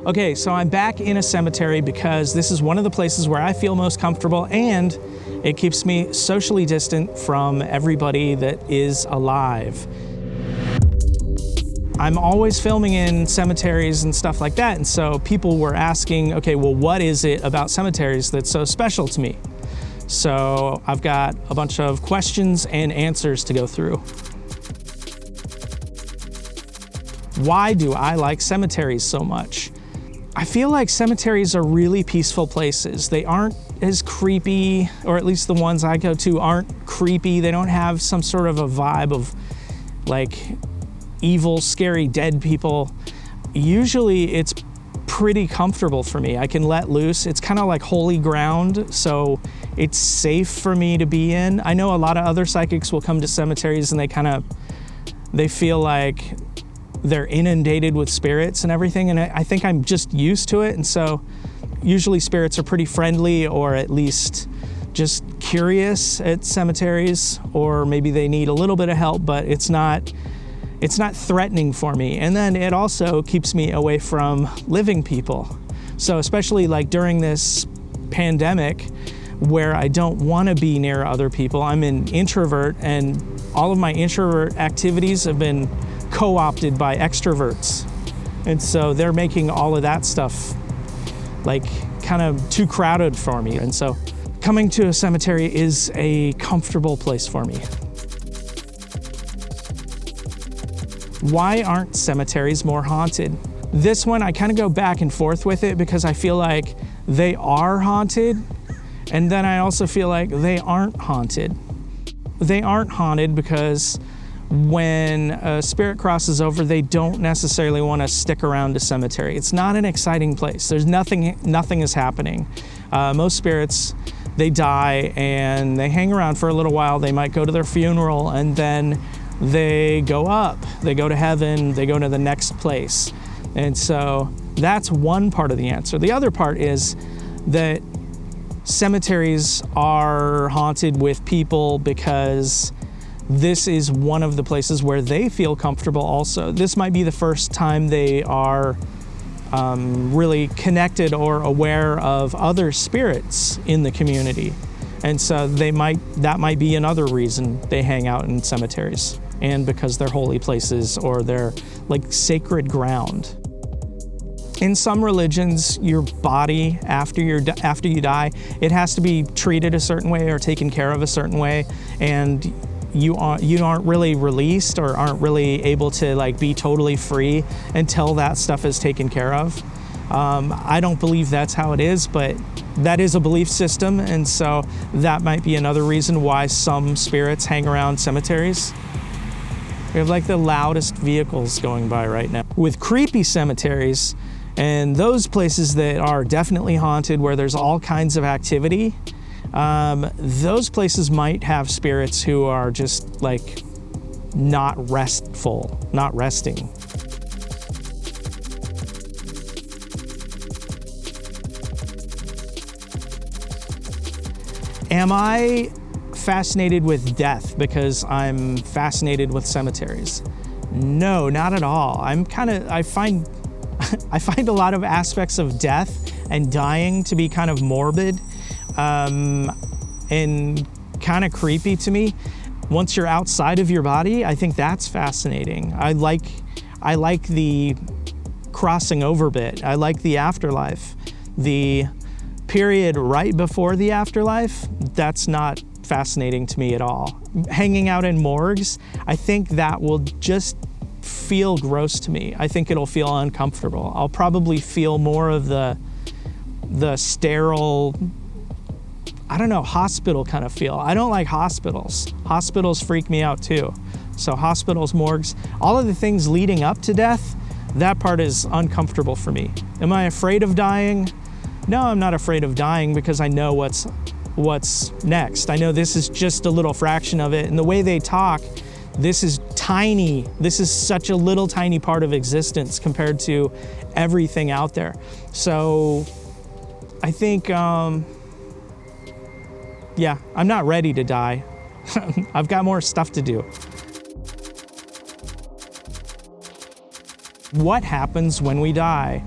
Okay, so I'm back in a cemetery because this is one of the places where I feel most comfortable, and it keeps me socially distant from everybody that is alive. I'm always filming in cemeteries and stuff like that, and so people were asking, okay, well, what is it about cemeteries that's so special to me? So I've got a bunch of questions and answers to go through. Why do I like cemeteries so much? I feel like cemeteries are really peaceful places. They aren't as creepy, or at least the ones I go to aren't creepy. They don't have some sort of a vibe of like evil, scary, dead people. Usually it's pretty comfortable for me. I can let loose. It's kind of like holy ground, so it's safe for me to be in. I know a lot of other psychics will come to cemeteries and they feel like they're inundated with spirits and everything, and I think I'm just used to it, and so usually spirits are pretty friendly, or at least just curious at cemeteries, or maybe they need a little bit of help, but it's not threatening for me. And then it also keeps me away from living people. So especially like during this pandemic where I don't want to be near other people, I'm an introvert, and all of my introvert activities have been co-opted by extroverts. And so they're making all of that stuff like kind of too crowded for me. And so coming to a cemetery is a comfortable place for me. Why aren't cemeteries more haunted? This one, I kind of go back and forth with it because I feel like they are haunted, and then I also feel like they aren't haunted. They aren't haunted because when a spirit crosses over, they don't necessarily want to stick around a cemetery. It's not an exciting place. There's nothing is happening. Most spirits, they die and they hang around for a little while. They might go to their funeral and then they go up. They go to heaven, they go to the next place. And so that's one part of the answer. The other part is that cemeteries are haunted with people because this is one of the places where they feel comfortable also. This might be the first time they are really connected or aware of other spirits in the community. And so that might be another reason they hang out in cemeteries, and because they're holy places or they're like sacred ground. In some religions, your body after you die, it has to be treated a certain way or taken care of a certain way, and you aren't really released or aren't really able to like be totally free until that stuff is taken care of. I don't believe that's how it is, but that is a belief system, and so that might be another reason why some spirits hang around cemeteries. We have like the loudest vehicles going by right now. With creepy cemeteries and those places that are definitely haunted where there's all kinds of activity, those places might have spirits who are just like not restful, not resting. Am I fascinated with death because I'm fascinated with cemeteries? No, not at all. I find a lot of aspects of death and dying to be kind of morbid and kind of creepy to me. Once you're outside of your body, I think that's fascinating. I like the crossing over bit. I like the afterlife. The period right before the afterlife, that's not fascinating to me at all. Hanging out in morgues, I think that will just feel gross to me. I think it'll feel uncomfortable. I'll probably feel more of the sterile, I don't know, hospital kind of feel. I don't like hospitals. Hospitals freak me out too. So hospitals, morgues, all of the things leading up to death, that part is uncomfortable for me. Am I afraid of dying? No, I'm not afraid of dying because I know what's next. I know this is just a little fraction of it. And the way they talk, this is tiny. This is such a little tiny part of existence compared to everything out there. So I think, yeah, I'm not ready to die. I've got more stuff to do. What happens when we die?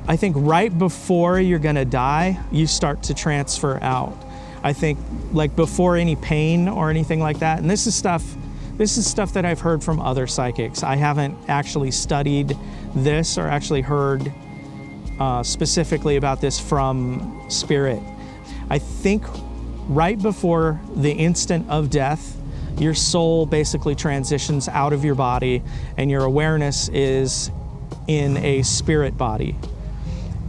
I think right before you're gonna die, you start to transfer out. I think like before any pain or anything like that. And this is stuff that I've heard from other psychics. I haven't actually studied this or actually heard specifically about this from spirit. I think right before the instant of death, your soul basically transitions out of your body and your awareness is in a spirit body.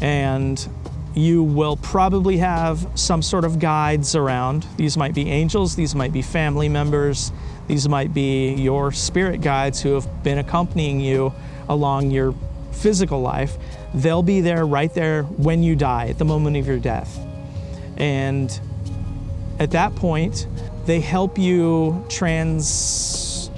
And you will probably have some sort of guides around. These might be angels, these might be family members, these might be your spirit guides who have been accompanying you along your physical life. They'll be there right there when you die, at the moment of your death. And at that point, they help you transition.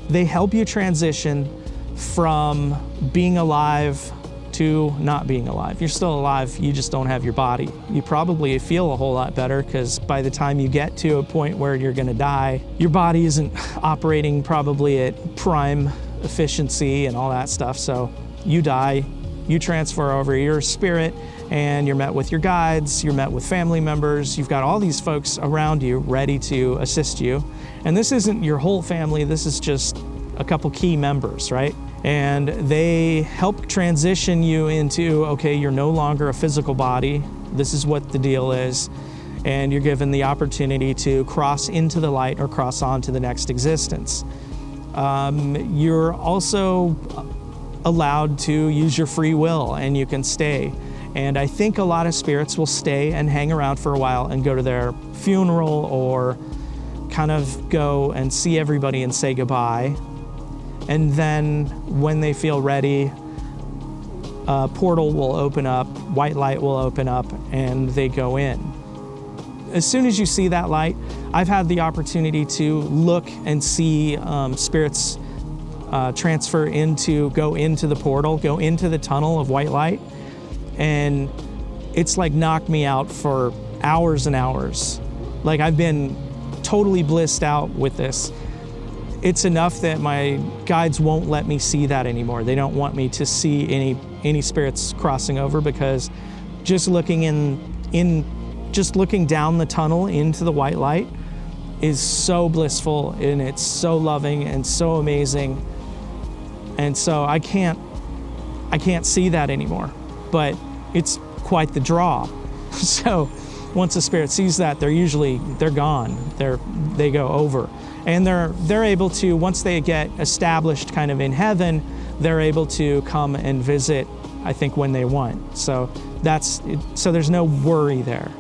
They help you transition from being alive to not being alive. You're still alive, you just don't have your body. You probably feel a whole lot better because by the time you get to a point where you're gonna die, your body isn't operating probably at prime efficiency and all that stuff. So you die, you transfer over, you're a spirit, and you're met with your guides, you're met with family members, you've got all these folks around you ready to assist you. And this isn't your whole family, this is just a couple key members, right? And they help transition you into, okay, you're no longer a physical body, this is what the deal is, and you're given the opportunity to cross into the light or cross on to the next existence. You're also allowed to use your free will and you can stay. And I think a lot of spirits will stay and hang around for a while and go to their funeral or kind of go and see everybody and say goodbye. And then when they feel ready, a portal will open up, white light will open up, and they go in. As soon as you see that light, I've had the opportunity to look and see spirits go into the portal, go into the tunnel of white light, and it's like knocked me out for hours and hours. Like I've been totally blissed out with this. It's enough that my guides won't let me see that anymore. They don't want me to see any spirits crossing over because just looking just looking down the tunnel into the white light is so blissful and it's so loving and so amazing. And so I can't see that anymore, but it's quite the draw. So once a spirit sees that, they're gone. They go over. And they're able to, once they get established kind of in heaven, they're able to come and visit, I think, when they want. So so there's no worry there.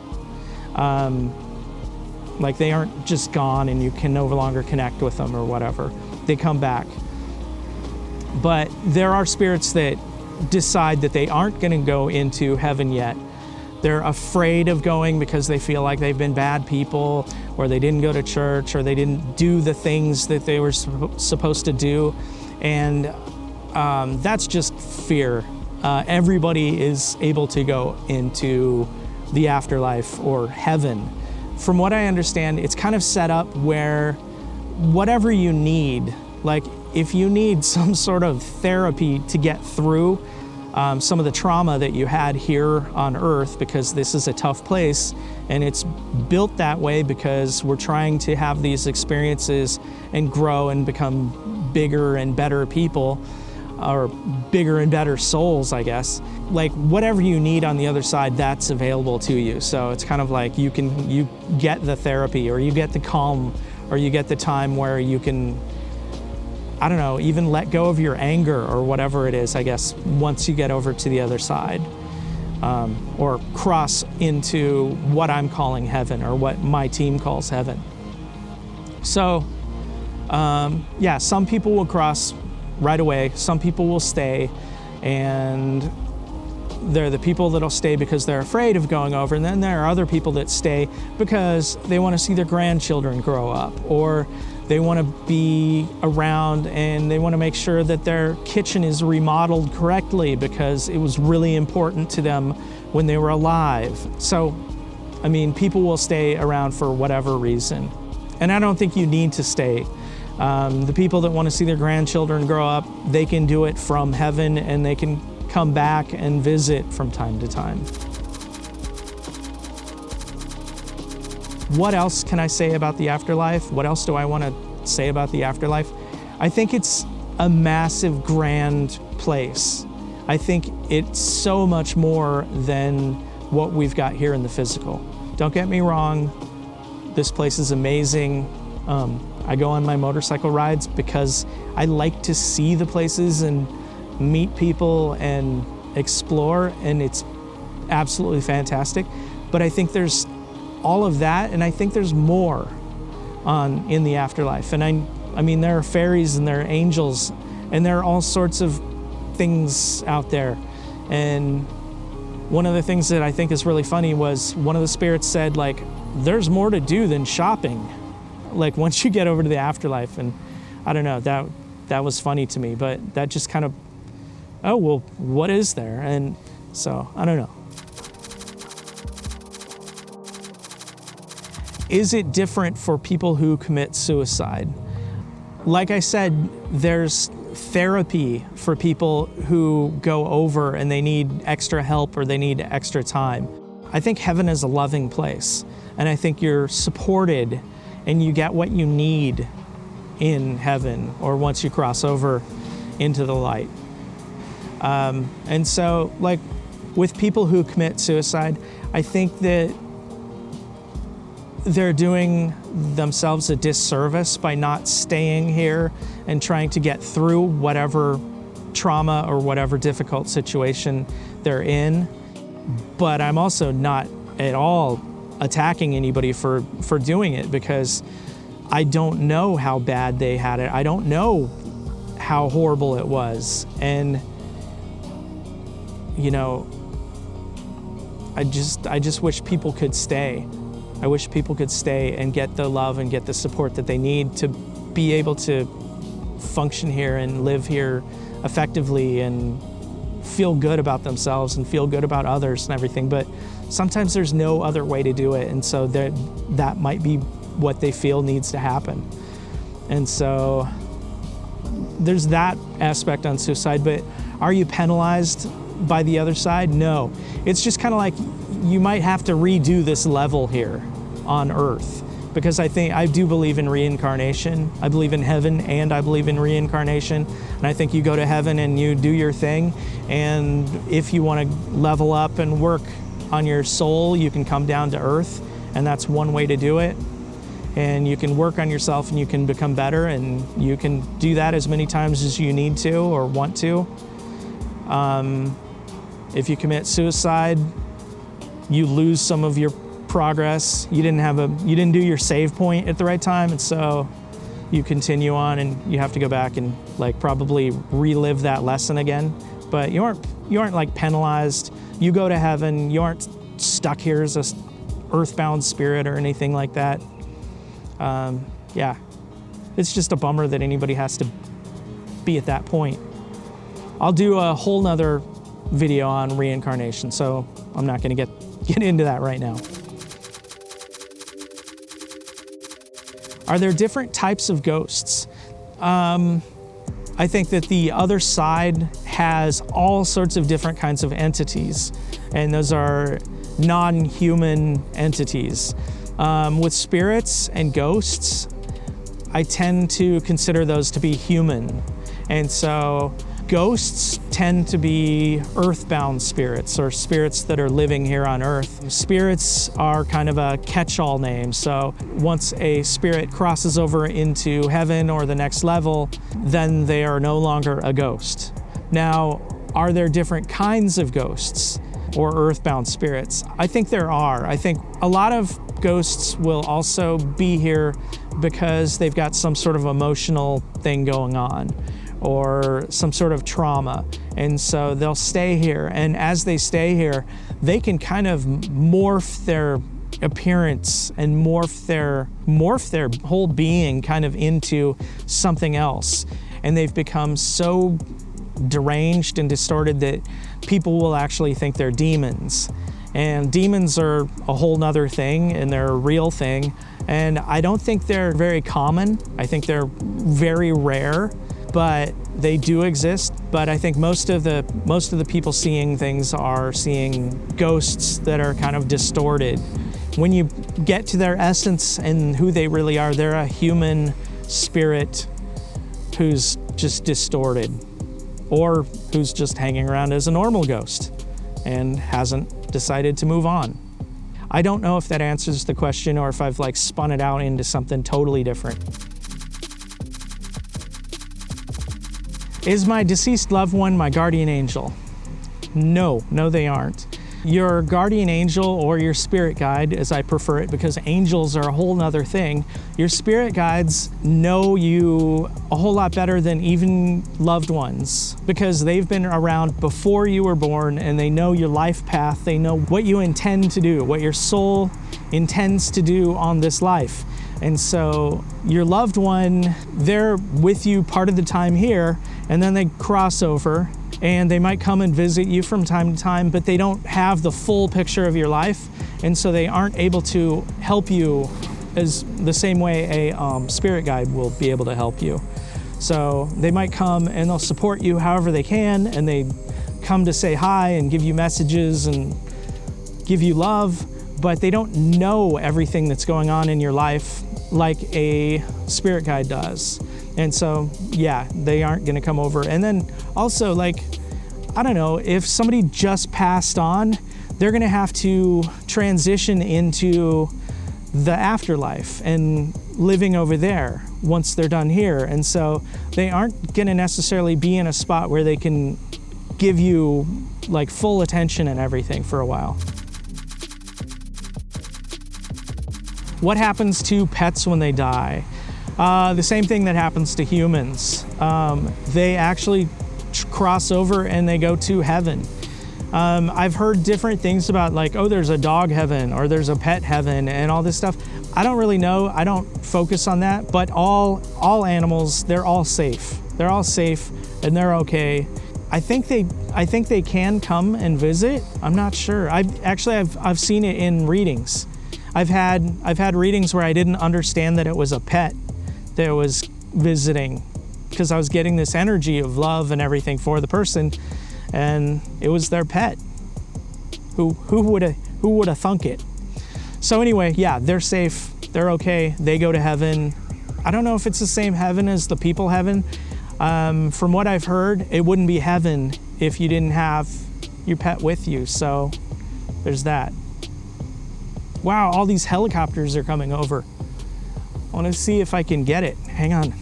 Like they aren't just gone and you can no longer connect with them or whatever. They come back. But there are spirits that decide that they aren't going to go into heaven yet. They're afraid of going because they feel like they've been bad people, or they didn't go to church, or they didn't do the things that they were supposed to do. And that's just fear. Everybody is able to go into the afterlife or heaven. From what I understand, it's kind of set up where whatever you need, like if you need some sort of therapy to get through some of the trauma that you had here on Earth, because this is a tough place and it's built that way because we're trying to have these experiences and grow and become bigger and better people, or bigger and better souls, I guess. Like whatever you need on the other side, that's available to you. So it's kind of like you get the therapy, or you get the calm, or you get the time where you can, I don't know, even let go of your anger or whatever it is, I guess, once you get over to the other side, or cross into what I'm calling heaven, or what my team calls heaven. So, yeah, some people will cross right away, some people will stay, and they're the people that'll stay because they're afraid of going over, and then there are other people that stay because they want to see their grandchildren grow up, or they want to be around and they want to make sure that their kitchen is remodeled correctly because it was really important to them when they were alive. So, I mean, people will stay around for whatever reason. And I don't think you need to stay. The people that want to see their grandchildren grow up, they can do it from heaven, and they can come back and visit from time to time. What else can I say about the afterlife? What else do I want to say about the afterlife? I think it's a massive, grand place. I think it's so much more than what we've got here in the physical. Don't get me wrong, this place is amazing. I go on my motorcycle rides because I like to see the places and meet people and explore, and it's absolutely fantastic. But I think there's all of that, and I think there's more in the afterlife. And I mean, there are fairies and there are angels, and there are all sorts of things out there. And one of the things that I think is really funny was one of the spirits said, like, there's more to do than shopping, like once you get over to the afterlife. And I don't know, that was funny to me, but that just kind of, oh, well, what is there? And so, I don't know. Is it different for people who commit suicide? Like I said, there's therapy for people who go over and they need extra help or they need extra time. I think heaven is a loving place, and I think you're supported and you get what you need in heaven or once you cross over into the light. And so, like, with people who commit suicide, I think that they're doing themselves a disservice by not staying here and trying to get through whatever trauma or whatever difficult situation they're in. But I'm also not at all attacking anybody for doing it, because I don't know how bad they had it. I don't know how horrible it was. And, you know, I just wish people could stay. I wish people could stay and get the love and get the support that they need to be able to function here and live here effectively and feel good about themselves and feel good about others and everything. But sometimes there's no other way to do it, and so that might be what they feel needs to happen. And so there's that aspect on suicide. But are you penalized by the other side? No. It's just kind of like you might have to redo this level here on Earth, because I do believe in reincarnation. I believe in heaven and I believe in reincarnation. And I think you go to heaven and you do your thing. And if you want to level up and work on your soul, you can come down to Earth, and that's one way to do it. And you can work on yourself and you can become better, and you can do that as many times as you need to or want to. If you commit suicide, you lose some of your progress. You didn't do your save point at the right time, and so you continue on, and you have to go back and like probably relive that lesson again. But you aren't like penalized. You go to heaven. You aren't stuck here as a earthbound spirit or anything like that. Yeah, it's just a bummer that anybody has to be at that point. I'll do a whole nother video on reincarnation, so I'm not going to get into that right now. Are there different types of ghosts? I think that the other side has all sorts of different kinds of entities, and those are non-human entities. With spirits and ghosts, I tend to consider those to be human. And so ghosts tend to be earthbound spirits, or spirits that are living here on Earth. Spirits are kind of a catch-all name. So once a spirit crosses over into heaven or the next level, then they are no longer a ghost. Now, are there different kinds of ghosts or earthbound spirits? I think there are. I think a lot of ghosts will also be here because they've got some sort of emotional thing going on, or some sort of trauma. And so they'll stay here. And as they stay here, they can kind of morph their appearance and morph their whole being kind of into something else. And they've become so deranged and distorted that people will actually think they're demons. And demons are a whole nother thing, and they're a real thing. And I don't think they're very common. I think they're very rare, but they do exist. But I think most of the people seeing things are seeing ghosts that are kind of distorted. When you get to their essence and who they really are, they're a human spirit who's just distorted, or who's just hanging around as a normal ghost and hasn't decided to move on. I don't know if that answers the question or if I've like spun it out into something totally different. Is my deceased loved one my guardian angel? No, they aren't. Your guardian angel, or your spirit guide, as I prefer it, because angels are a whole nother thing. Your spirit guides know you a whole lot better than even loved ones, because they've been around before you were born and they know your life path. They know what you intend to do, what your soul intends to do on this life. And so your loved one, they're with you part of the time here, and then they cross over and they might come and visit you from time to time, but they don't have the full picture of your life. And so they aren't able to help you as the same way a spirit guide will be able to help you. So they might come and they'll support you however they can, and they come to say hi and give you messages and give you love, but they don't know everything that's going on in your life like a spirit guide does. And so, yeah, they aren't gonna come over. And then also, like, I don't know, if somebody just passed on, they're gonna have to transition into the afterlife and living over there once they're done here. And so they aren't gonna necessarily be in a spot where they can give you like full attention and everything for a while. What happens to pets when they die? The same thing that happens to humans. They actually cross over and they go to heaven. I've heard different things about like, oh, there's a dog heaven or there's a pet heaven and all this stuff. I don't really know. I don't focus on that, but all animals, they're all safe. They're all safe and they're okay. I think they can come and visit. I'm not sure. I've seen it in readings. I've had readings where I didn't understand that it was a pet that was visiting, because I was getting this energy of love and everything for the person, and it was their pet. Who would have thunk it? So anyway, yeah, they're safe. They're okay. They go to heaven. I don't know if it's the same heaven as the people heaven. From what I've heard, it wouldn't be heaven if you didn't have your pet with you. So there's that. Wow, all these helicopters are coming over. I want to see if I can get it. Hang on.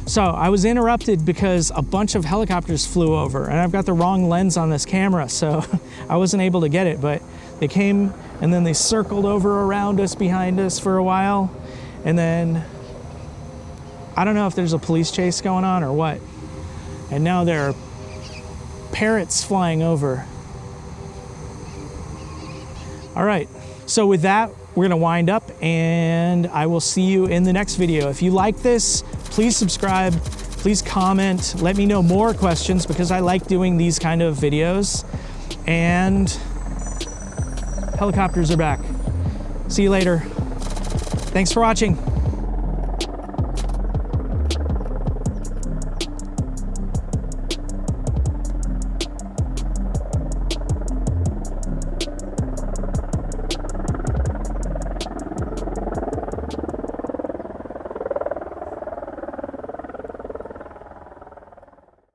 So I was interrupted because a bunch of helicopters flew over, and I've got the wrong lens on this camera, so I wasn't able to get it, but they came and then they circled over around us, behind us for a while, and then I don't know if there's a police chase going on or what. And now there are parrots flying over. All right, so with that, we're gonna wind up, and I will see you in the next video. If you like this, please subscribe, please comment, let me know more questions, because I like doing these kind of videos. And helicopters are back. See you later. Thanks for watching.